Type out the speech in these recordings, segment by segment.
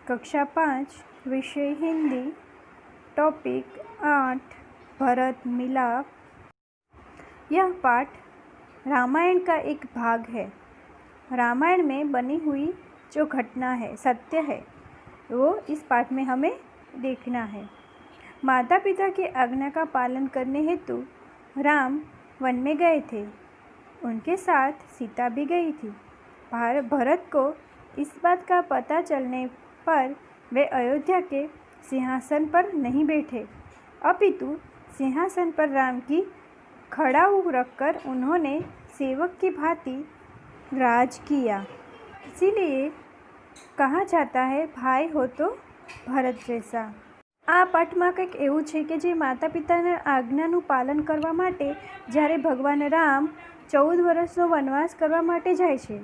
कक्षा 5 विषय हिंदी। टॉपिक 8 भरत मिलाप। यह पाठ रामायण का एक भाग है। रामायण में बनी हुई जो घटना है, सत्य है, वो इस पाठ में हमें देखना है। माता पिता की आज्ञा का पालन करने हेतु राम वन में गए थे। उनके साथ सीता भी गई थी। भरत को इस बात का पता चलने पर वे अयोध्या के सिंहासन पर नहीं बैठे, अपितु सिंहासन पर राम की खड़ाऊ रखकर उन्होंने सेवक की भांति राज किया। इसीलिए कहा जाता है, भाई हो तो भरत जैसा। આ પાઠમાં કંઈક એવું છે કે જે માતા પિતાના આજ્ઞાનું પાલન કરવા માટે જ્યારે ભગવાન રામ 14 વર્ષનો વનવાસ કરવા માટે જાય છે,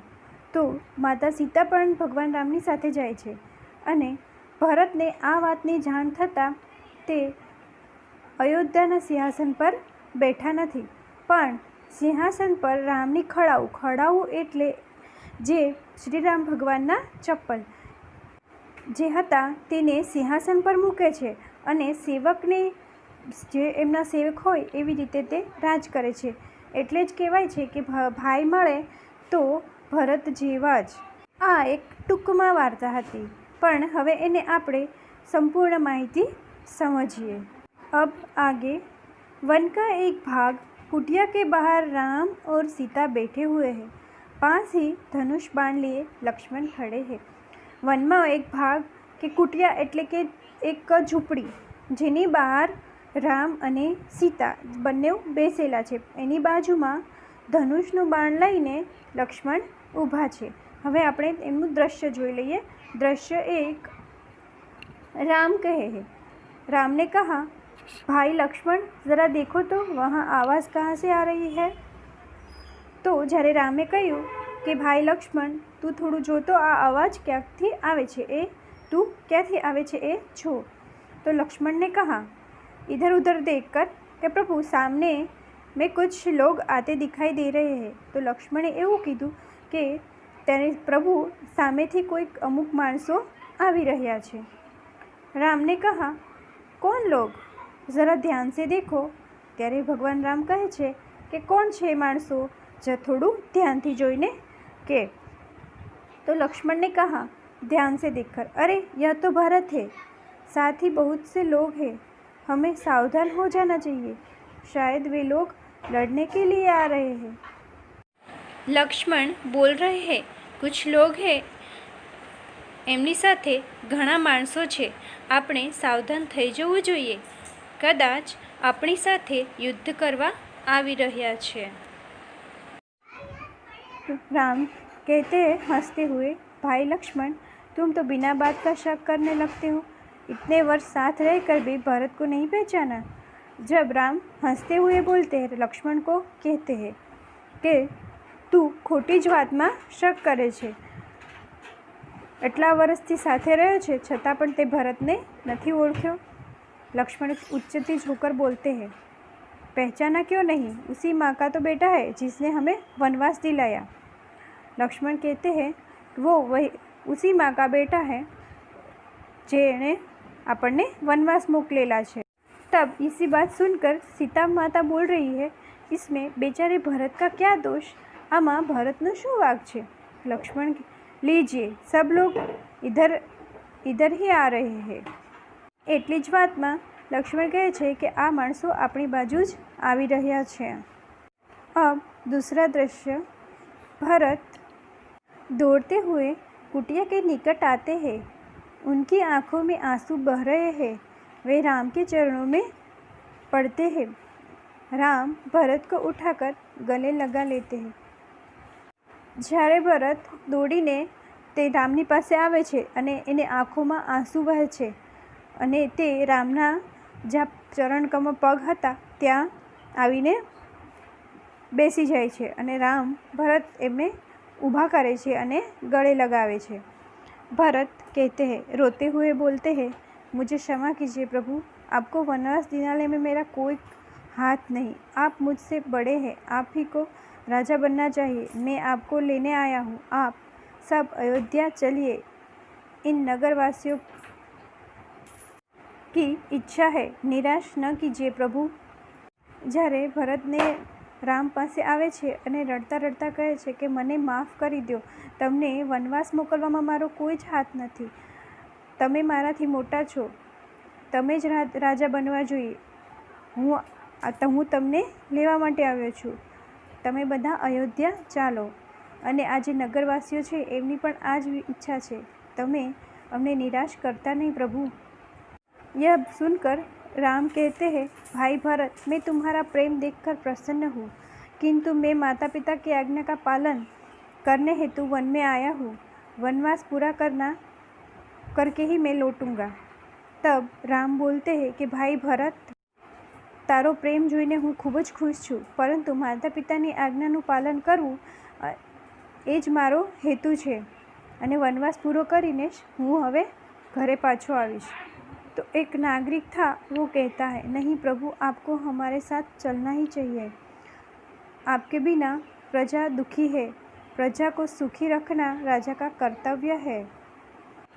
તો માતા સીતા પણ ભગવાન રામની સાથે જાય છે અને ભરતને આ વાતની જાણ થતાં તે અયોધ્યાના સિંહાસન પર બેઠા નથી, પણ સિંહાસન પર રામની ખડાવું એટલે જે શ્રીરામ ભગવાનના ચપ્પલ જે હતા તેને સિંહાસન પર મૂકે છે અને સેવકને જે એમના સેવક હોય એવી રીતે તે રાજ કરે છે। એટલે જ કહેવાય છે કે ભાઈ મળે તો ભરત જેવા જ। આ એક ટૂંકમાં વાર્તા હતી, પણ હવે એને આપણે સંપૂર્ણ માહિતી समझिए। अब आगे। वन का एक भाग कुटिया के बाहर राम और सीता बैठे हुए हैं। पास ही धनुष बाण लिए लक्ष्मण खड़े हैं। वनमा एक भाग के कुटिया એટલે કે એક ઝૂંપડી, જેની બહાર રામ અને સીતા બંને બેસેલા છે। એની બાજુમાં ધનુષનું બાણ લઈને લક્ષ્મણ ઊભા છે। હવે આપણે એમનું દ્રશ્ય જોઈ લઈએ। दृश्य एक। राम कहे है, राम ने कहा, भाई लक्ष्मण ज़रा देखो तो वहाँ आवाज़ कहाँ से आ रही है। तो જ્યારે રામે કહ્યું કે ભાઈ લક્ષ્મણ તું થોડું જોતો આ અવાજ ક્યાંથી આવે છે, तू ક્યાંથી આવે છે એ જો। तो लक्ष्मण ने कहा इधर उधर देखकर कि प्रभु सामने में कुछ लोग आते दिखाई दे रहे हैं। तो लक्ष्मणे એવું કીધું કે ત્યારે પ્રભુ સામેથી કોઈક અમુક માણસો આવી રહ્યા છે। राम ने कहा कौन लोग, ज़रा ध्यान से देखो। ત્યારે ભગવાન રામ કહે છે કે કોણ છે માણસો, જ થોડું ધ્યાનથી જોઈને કે। तो लक्ष्मण ने कहा ध्यान से देखकर, अरे यह तो भरत है, साथ ही बहुत से लोग हैं, हमें सावधान हो जाना चाहिए, शायद वे लोग लड़ने के लिए आ रहे हैं। लक्ष्मण बोल रहे हैं कुछ लोग हैं, એમની સાથે ઘણા માણસો છે, આપણે સાવધાન થઈ જવું જોઈએ, કદાચ આપણી સાથે યુદ્ધ કરવા આવી રહ્યા છે। राम कहते हैं हंसते हुए, भाई लक्ष्मण तुम तो बिना बात का शक करने लगते हो, इतने वर्ष साथ रहकर भी भरत को नहीं पहचाना। जब राम हंसते हुए बोलते हैं, लक्ष्मण को कहते हैं कि तू खोटी ज वातमां शक करे छे, એટલા વર્ષથી સાથે રહ્યો છે છતાં પણ તે ભરતને નથી ઓળખ્યો। लक्ष्मण उच्चती होकर बोलते हैं, पहचाना क्यों नहीं, उसी माँ का तो बेटा है जिसने हमें वनवास दिलाया। लक्ष्मण कहते हैं वो वही उसी माँ का बेटा है जेने આપણને वनवास मोकलेला છે। तब इसी बात सुनकर सीता माता बोल रही है, इसमें बेचारे भरत का क्या दोष, आमा भरतનો શું વાંક છે। लक्ष्मण लीजिए, सब लोग इधर ही आ रहे हैं। એટલી જ વાતમાં લક્ષ્મણ કહે છે કે આ માણસો આપણી બાજુ જ આવી રહ્યા છે। अब दूसरा दृश्य। भरत दौड़ते हुए कुटिया के निकट आते हैं। उनकी आंखों में आंसू बह रहे हैं। वे राम के चरणों में पड़ते हैं। राम भरत को उठाकर गले लगा लेते हैं। જ્યારે ભરત દોડીને તે રામની પાસે આવે છે અને એને આંખોમાં આંસુ વહે છે અને તે રામના જ્યાં ચરણકમળ પગ હતા ત્યાં આવીને બેસી જાય છે અને રામ ભરત એમને ઊભા કરે છે અને ગળે લગાવે છે। भरत कहते हैं, रोते हुए बोलते हैं, मुझे क्षमा कीजिए प्रभु, आपको वनवास दिलाने में मेरा कोई हाथ नहीं, आप मुझसे बड़े हैं, आप ही को राजा बनना चाहिए, मैं आपको लेने आया हूँ, आप सब अयोध्या चलिए। इन नगरवासियों की इच्छा है, निराश न कीजिए प्रभु। જ્યારે ભરતને રામ પાસે આવે છે અને રડતા રડતા કહે છે કે મને માફ કરી દો, તમને વનવાસ મોકલવામાં મારો કોઈ જ હાથ નથી, તમે મારાથી મોટા છો, તમે જ રાજા બનવા જોઈએ, હું તમને લેવા માટે આવ્યો છું, તમે બધા અયોધ્યા ચાલો। અને આ જે નગરવાસીઓ છે એમની પણ આ જ ઈચ્છા છે, તમે અમને નિરાશ करता नहीं प्रभु। यह सुनकर राम कहते हैं, भाई भरत, मैं तुम्हारा प्रेम देखकर प्रसन्न हूँ, किंतु मैं माता पिता की आज्ञा का पालन करने हेतु वन में आया हूँ, वनवास पूरा करके ही मैं लौटूंगा। तब राम बोलते हैं कि भाई भरत, तारो प्रेम જોઈને હું ખૂબ જ ખુશ છું, પરંતુ માતા પિતાની આજ્ઞાનું પાલન કરવું એ જ મારો હેતુ છે અને વનવાસ પૂરો કરીને જ હું હવે ઘરે પાછો આવીશ। तो एक नागरिक था, वो कहता है, नहीं प्रभु, आपको हमारे साथ चलना ही चाहिए, आपके बिना प्रजा दुखी है, प्रजा को सुखी रखना राजा का कर्तव्य है।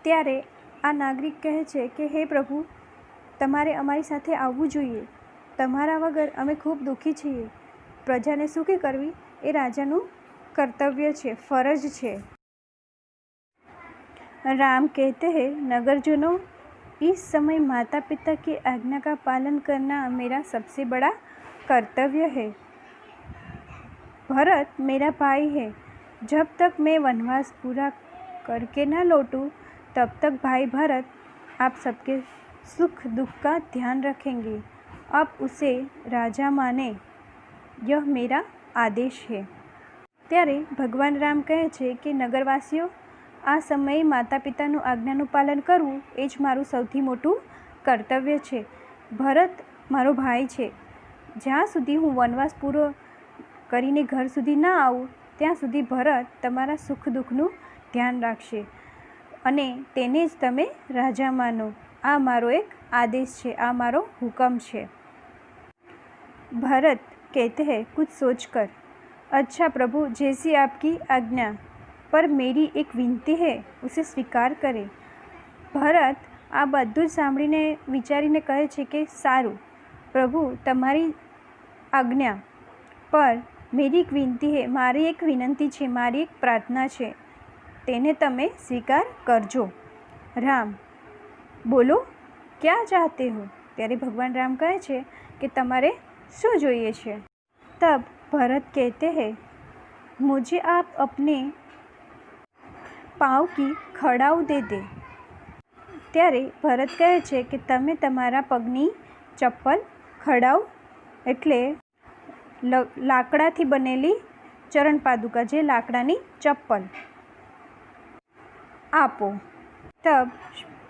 ત્યારે આ નાગરિક કહે છે કે હે પ્રભુ, તમારે અમારી સાથે આવવું જોઈએ, તમારા વગર અમે ખૂબ દુઃખી છીએ, પ્રજાને સુખી કરવી એ રાજાનું કર્તવ્ય છે, ફરજ છે। राम कहते हैं, नगरजनों, इस समय माता पिता की आज्ञा का पालन करना मेरा सबसे बड़ा कर्तव्य है। भरत मेरा भाई है, जब तक मैं वनवास पूरा करके न लौटूं, तब तक भाई भरत आप सबके सुख दुख का ध्यान रखेंगे, अब उसे राजा माने, यह मेरा आदेश है। ત્યારે ભગવાન રામ કહે છે કે નગરવાસીઓ, આ સમયે માતા પિતાનું આજ્ઞાનું પાલન કરવું એ જ મારું સૌથી મોટું કર્તવ્ય છે। ભરત મારો ભાઈ છે, જ્યાં સુધી હું વનવાસ પૂરો કરીને ઘર સુધી ન આવું ત્યાં સુધી ભરત તમારા સુખ દુઃખનું ધ્યાન રાખશે અને તેને જ તમે રાજા માનો, આ મારો એક આદેશ છે, આ મારો હુકમ છે। ભરત कहते हैं, कुछ सोचकर, अच्छा प्रभु, जैसी आपकी आज्ञा, पर मेरी एक विनती है, उसे स्वीकार करें। ભરત આ બધું જ સાંભળીને વિચારીને કહે છે કે સારું પ્રભુ, તમારી આજ્ઞા, પર મેરી એક વિનંતી હે, મારી એક વિનંતી છે, મારી એક પ્રાર્થના છે, તેને તમે સ્વીકાર કરજો। રામ બોલો, ક્યાં ચાહતે હો? ત્યારે ભગવાન રામ કહે છે કે તમારે શું જોઈએ છે? તબ ભરત કહેતે હૈ, मुझे आप अपने पाँव की खड़ाऊ दे दे। ત્યારે ભરત કહે છે કે તમે તમારા પગની ચપ્પલ, ખડાઉ એટલે લાકડાથી બનેલી ચરણ પાદુકા, જે લાકડાની ચપ્પલ આપો। तब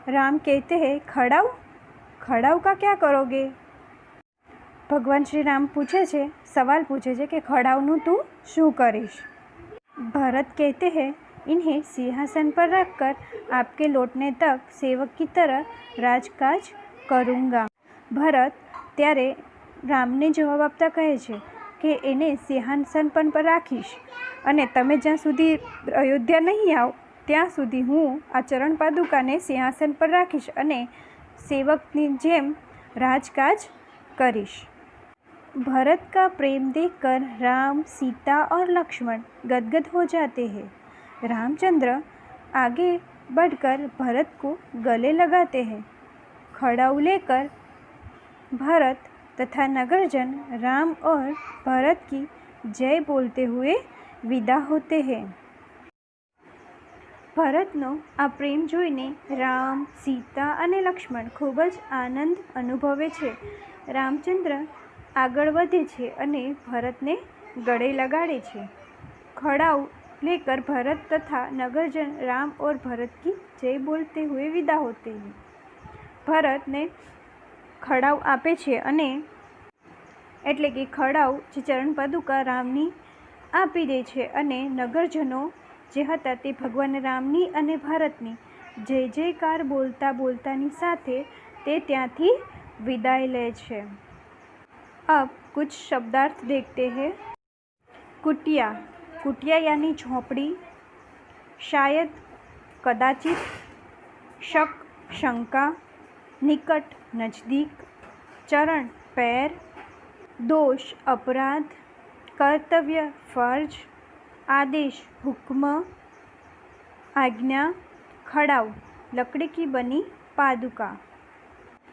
राम कहते हैं, खड़ाऊ, खड़ाऊ का क्या करोगे? ભગવાન શ્રી રામ પૂછે છે, સવાલ પૂછે છે કે ખડાઉનું તું શું કરીશ? भरत कहते हैं, इन्हें सिंहासन पर रखकर आपके लौटने तक सेवक की तरह राजकाज करूँगा। ભરત ત્યારે રામને જવાબ આપતા કહે છે કે એને સિંહાસન પર રાખીશ અને તમે જ્યાં સુધી અયોધ્યા નહીં આવો ત્યાં સુધી હું આ ચરણ પાદુકાને સિંહાસન પર રાખીશ અને સેવકની જેમ राजकाज करीश। भरत का प्रेम देखकर राम, सीता और लक्ष्मण गदगद हो जाते हैं। रामचंद्र आगे बढ़कर भरत को गले लगाते हैं। खड़ाऊ लेकर भरत तथा नगरजन राम और भरत की जय बोलते हुए विदा होते हैं। ભરતનો આ પ્રેમ જોઈને રામ, સીતા અને લક્ષ્મણ ખૂબ જ આનંદ અનુભવે છે। રામચંદ્ર આગળ વધે છે અને ભરતને ગળે લગાડે છે। खड़ाऊ लेकर भरत तथा नगरजन राम और भरत की जय बोलते हुए विदा होते हैं। ભરતને ખડાઉ આપે છે અને એટલે કે ખડાઉ જે ચરણ પાદુકા રામની આપી દે છે અને નગરજનો જે હતા તે ભગવાન રામની અને ભારતની જય જયકાર બોલતા બોલતાની સાથે તે ત્યાંથી વિદાય લે છે। अब कुछ शब्दार्थ देखते हैं। कुटिया, कुटिया यानी झोंपड़ी, शायद, कदाचित, शक शंका, निकट नज़दीक, चरण पैर, दोष अपराध, कर्तव्य फर्ज, आदेश हुक्म, आज्ञा खड़ाऊ लकड़ी की बनी पादुका।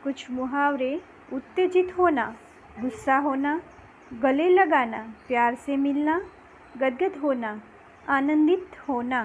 कुछ मुहावरे: उत्तेजित होना, गुस्सा होना, गले लगाना, प्यार से मिलना, गदगद होना, आनंदित होना।